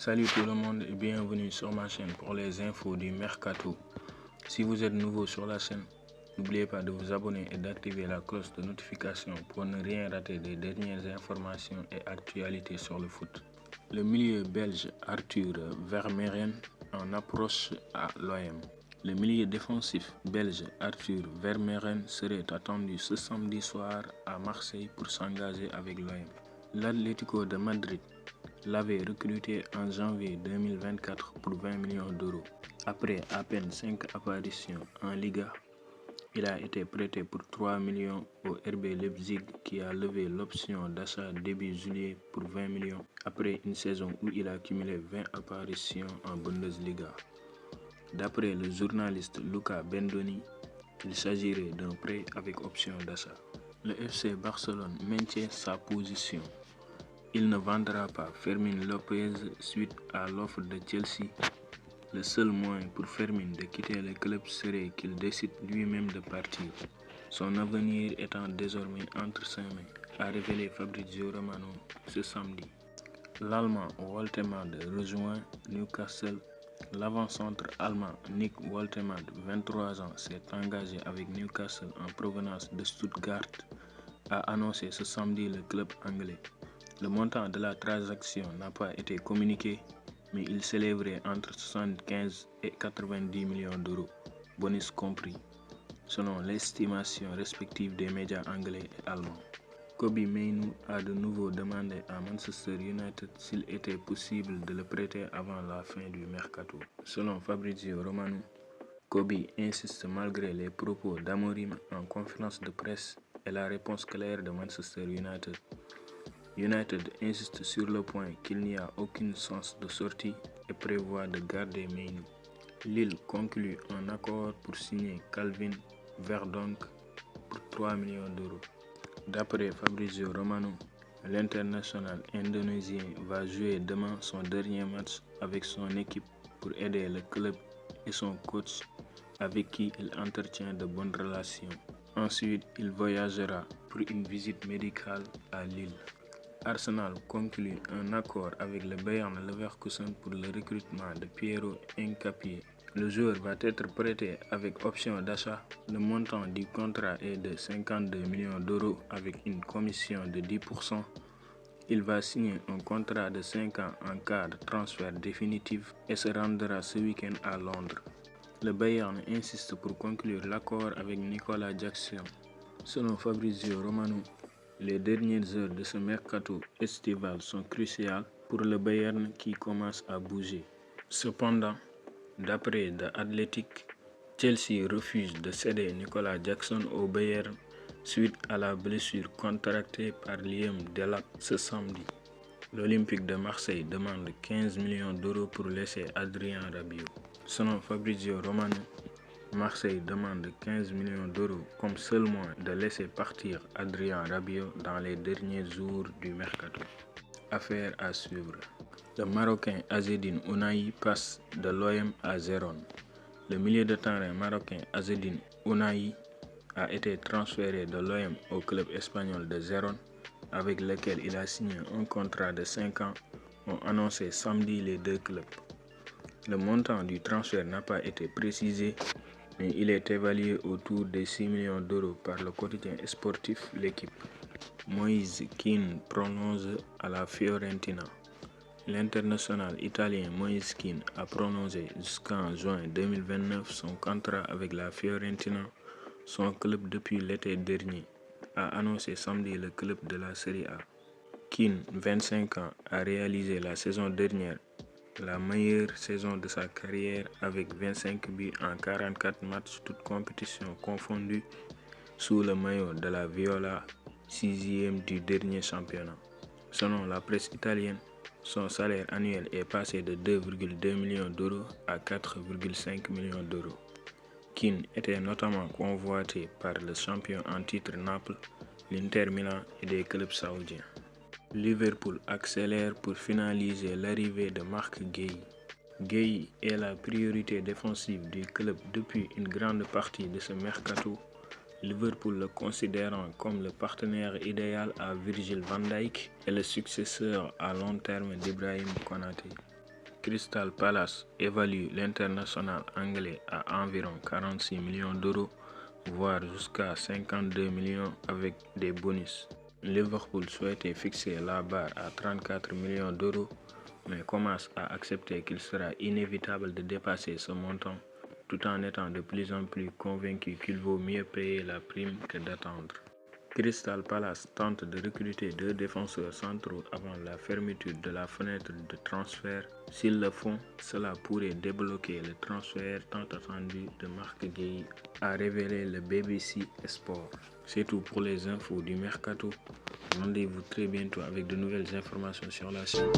Salut tout le monde et bienvenue sur ma chaîne pour les infos du mercato. Si vous êtes nouveau sur la chaîne, n'oubliez pas de vous abonner et d'activer la cloche de notification pour ne rien rater des dernières informations et actualités sur le foot. Le milieu belge Arthur Vermeeren en approche à l'OM. Le milieu défensif belge Arthur Vermeeren serait attendu ce samedi soir à Marseille pour s'engager avec l'OM. L'Atlético de Madrid l'avait recruté en janvier 2024 pour 20 millions d'euros. Après à peine 5 apparitions en Liga, il a été prêté pour 3 millions au RB Leipzig qui a levé l'option d'achat début juillet pour 20 millions après une saison où il a cumulé 20 apparitions en Bundesliga. D'après le journaliste Luca Bendoni, il s'agirait d'un prêt avec option d'achat. Le FC Barcelone maintient sa position. Il ne vendra pas Fermín López suite à l'offre de Chelsea. Le seul moyen pour Fermín de quitter le club serait qu'il décide lui-même de partir. Son avenir étant désormais entre ses mains, a révélé Fabrizio Romano ce samedi. L'Allemand Woltemade rejoint Newcastle. L'avant-centre allemand Nick Woltemade, 23 ans, s'est engagé avec Newcastle en provenance de Stuttgart, a annoncé ce samedi le club anglais. Le montant de la transaction n'a pas été communiqué, mais il s'élèverait entre 75 et 90 millions d'euros, bonus compris, selon l'estimation respective des médias anglais et allemands. Kobbie Mainoo a de nouveau demandé à Manchester United s'il était possible de le prêter avant la fin du mercato. Selon Fabrizio Romano, Kobbie insiste malgré les propos d'Amorim en conférence de presse et la réponse claire de Manchester United. United insiste sur le point qu'il n'y a aucune chance de sortie et prévoit de garder Mainoo. Lille conclut un accord pour signer Calvin Verdonk pour 3 millions d'euros. D'après Fabrizio Romano, l'international indonésien va jouer demain son dernier match avec son équipe pour aider le club et son coach avec qui il entretient de bonnes relations. Ensuite, il voyagera pour une visite médicale à Lille. Arsenal conclut un accord avec le Bayern Leverkusen pour le recrutement de Piero Hincapié. Le joueur va être prêté avec option d'achat. Le montant du contrat est de 52 millions d'euros avec une commission de 10%. Il va signer un contrat de 5 ans en cas de transfert définitif et se rendra ce week-end à Londres. Le Bayern insiste pour conclure l'accord avec Nicolas Jackson. Selon Fabrizio Romano, les dernières heures de ce mercato estival sont cruciales pour le Bayern qui commence à bouger. Cependant, d'après The Athletic, Chelsea refuse de céder Nicolas Jackson au Bayern suite à la blessure contractée par Liam Delap ce samedi. L'Olympique de Marseille demande 15 millions d'euros pour laisser Adrien Rabiot. Selon Fabrizio Romano, Marseille demande 15 millions d'euros comme seul moyen de laisser partir Adrien Rabiot dans les derniers jours du mercato. Affaire à suivre. Le Marocain Azzedine Ounahi passe de l'OM à Gérone. Le milieu de terrain marocain Azzedine Ounahi a été transféré de l'OM au club espagnol de Gérone, avec lequel il a signé un contrat de 5 ans, ont annoncé samedi les deux clubs. Le montant du transfert n'a pas été précisé, mais il est évalué autour de 6 millions d'euros par le quotidien sportif L'Équipe. Moïse Kean prolonge à la Fiorentina. L'international italien Moïse Kean a prolongé jusqu'en juin 2029 son contrat avec la Fiorentina, son club depuis l'été dernier, a annoncé samedi le club de la Serie A. Kean, 25 ans, a réalisé la saison dernière la meilleure saison de sa carrière avec 25 buts en 44 matchs toutes compétitions confondues sous le maillot de la Viola, 6e du dernier championnat. Selon la presse italienne, son salaire annuel est passé de 2,2 millions d'euros à 4,5 millions d'euros. Kean était notamment convoité par le champion en titre Naples, l'Inter Milan et des clubs saoudiens. Liverpool accélère pour finaliser l'arrivée de Marc Guéhi. Guéhi est la priorité défensive du club depuis une grande partie de ce mercato, Liverpool le considérant comme le partenaire idéal à Virgil van Dijk et le successeur à long terme d'Ibrahim Konaté. Crystal Palace évalue l'international anglais à environ 46 millions d'euros, voire jusqu'à 52 millions avec des bonus. Liverpool souhaitait fixer la barre à 34 millions d'euros, mais commence à accepter qu'il sera inévitable de dépasser ce montant, tout en étant de plus en plus convaincu qu'il vaut mieux payer la prime que d'attendre. Crystal Palace tente de recruter 2 défenseurs centraux avant la fermeture de la fenêtre de transfert. S'ils le font, cela pourrait débloquer le transfert tant attendu de Marc Guéhi, a révélé le BBC Sport. C'est tout pour les infos du mercato. Rendez-vous très bientôt avec de nouvelles informations sur la chaîne.